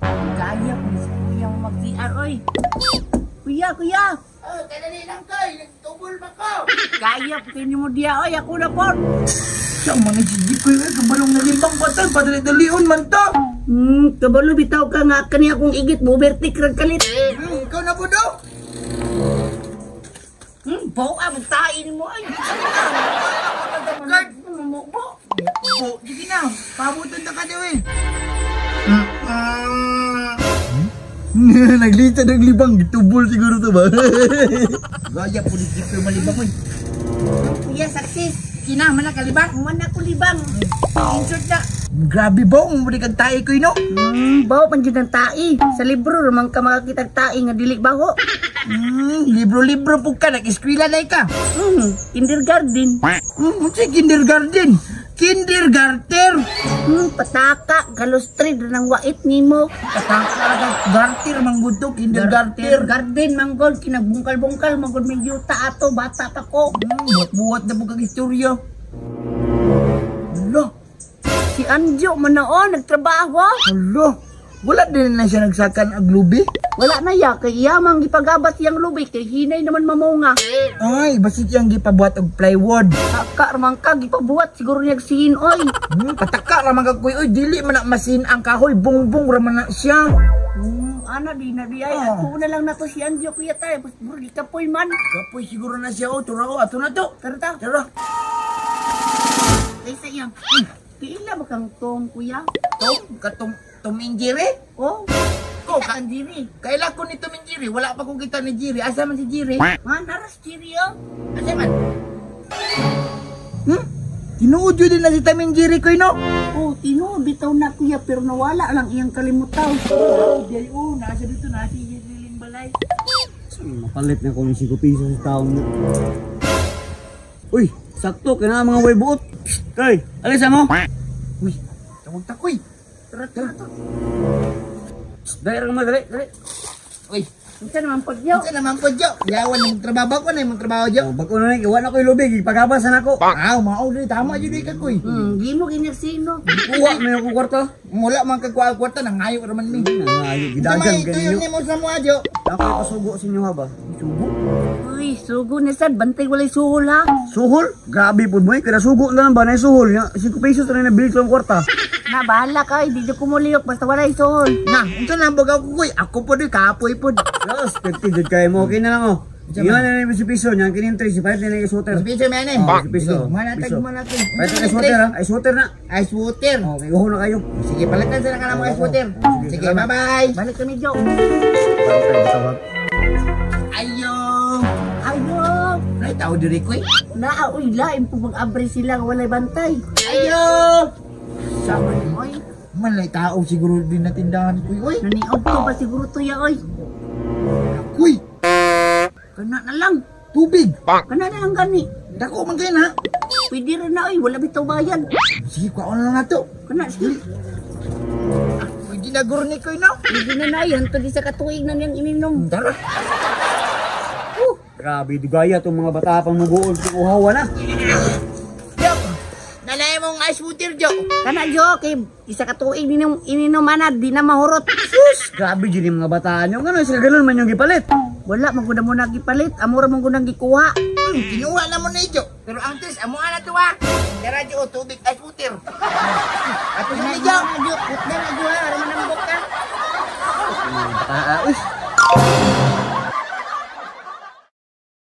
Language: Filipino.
Gaya po si kuya mo mag-CR, oy. Kuya! Oh, kadali lang kay, nagtubol ba ko? Gaya po kayo mo diya, oy. Ako na po. Siya mga sige ko yung kabalong na limbang batang, padali-dalion man to. Kabalo bitaw ka nga kaniya kong igit mo, bertik rag kalit. Ikaw na po daw. Bawa ka, magtain mo, ay. Guard! Mamukbo. Po, sige na, pabutan na ka daw eh. Naglita ng libang, gitubol siguro to ba? Gaya po ni Kiko yung malibang ko eh. Kuya, saksis. Kinaman na kalibang. Mana ko libang. Insert na. Grabe ba, umuli kang tae ko no? Bawa pan dyan ng tae. Sa libro, ramang ka makakitag tae nga dili baho. Libro-libro po ka, nag-eskwela na ka. Kindergarten. Sige, kindergarten. Kindergarten. Pataka, galustrid ng wait nimo. Pataka, garter, manggudto, kindergarten. Garden, manggol, kinagbungkal-bungkal, manggol may yuta ato, bata pa ko. Buhat-buhat na po kang istorya. Hala, Si Anjo, manoon, nagtrabaho. hala. Wala din na siya nagsakan ag lubi. Wala na ya, kay iyamang gipagabat yang lubi, kay hinay naman mamunga. Ay, basit yang gipabuhat og plywood. Taka, ramang ka, gipabuhat, siguro niyag siin, oy. Pataka raman kag kuy, oy, dili man na masin ang kahoy, bungbong raman na siya. Ana, di na di ay, ako na lang na to si Anjo, kuya tayo, basta di kapoy man. Kapoy siguro na siya, oh, turo ato na to. Tara ta. Tara. Kaysa iyang, kiila ba kang tong, kuya? Katong tuminjiri. Oh, Ko, ang diri. kaila ko ni tuminjiri, wala pa kong kita ni Jiri. Asa man si Jiri? Naras diri, oh. Asa man? Tinuod yun din na si Taminjiri ko, no? Oh, tinuod, bitaw na kuya, pero nawala lang iyang kalimutaw. Diyan, nasa dito, nasa Jiriling balay. Mapalit na kung 5 piso sa taong na. Uy, sakto, kailangan mga way buot. Kay, alisa mo. Uy, tawag takoy. Tara, tara, tara. Dali, dali, dali. Uy, Isa naman po, yo. ito naman po, Jo. Yawan na magtrabaho ko na, magtrabaho, Jo. Oh, bago na iwan ako yung lubig, ipagabasan ako. Mao, tama dito ka, kuy. Di mo ginersino. Kuha, may ako kwarta. Mula man kagwa-kwarta, nangayo raman mi. Nangayo, Ito gidagan may ka tuyon ninyo. ni mo sa mga, Jo. Ako yung pasugo sa inyo ha ba? Sugo? Uy, sugo na sad, bantay walay suhol ha. Suhol? Grabe po mo eh, kada sugo lang ba na yung suhol niya? 5 pesos na nabili ko ang kwarta. Na, bahala ka, hindi ko kumuliyok, basta walay suhol. Na, ito na baga ko, kuy. Ako po doy, kapoy po. Yes, 50 dyan kayo mo, okay na lang oh. Iyan na yung 10 piso niya, kinintri, si Pahit na yung suoter. Sabihin sa menin. Oh, 10 piso. Manatag, Piso. manatag. Pahit na yung suoter ha, ay suoter na. Ice water. Okay, uho na kayo. Sige, palitan sila ka ng mga ice water. Sige, salamat. bye-bye. Balik kami, Jo. Pantay, batawag. Ayo. Ayo. Ay, tao diri ko, eh. Uy, lain po mag-abre sila, walay bantay. Ayo. Sama ni oy. Malay tao siguro din na tindahan ko, oy. Naniod to ba siguro to ya, oy. Kuy, Kana na lang. tubig. Kana na lang gani. Dako man kayo na. Pwede rin na, oy. Wala bitaw bayan. Sige, kuha na lang na to. Kana, sige. Pwede na gurni ko, no? Pwede na na yan. Pwede sa katuig na niyang ininom. Tara. Grabe, dugaya itong mga bata pang mabuod kung uhawa na. Jo, nalay mong ice water, Jo. Kana, Jo. Kay isa katuig ininom na. Di na mahurot. Sus, grabe dyan yung mga bataan nyo. Ano, sila ganun man yung gipalit. Wala, maguna mo na gipalit. Amura mong gunang gikuha. Kinuha na mo na, Jo. Pero ang tis, amo na to, ha. Tara, Jo, tubig ice water. Ato sa ni, Jo. Jo, put na na, Jo. Aram na mabok ka. Mga bataan, uy.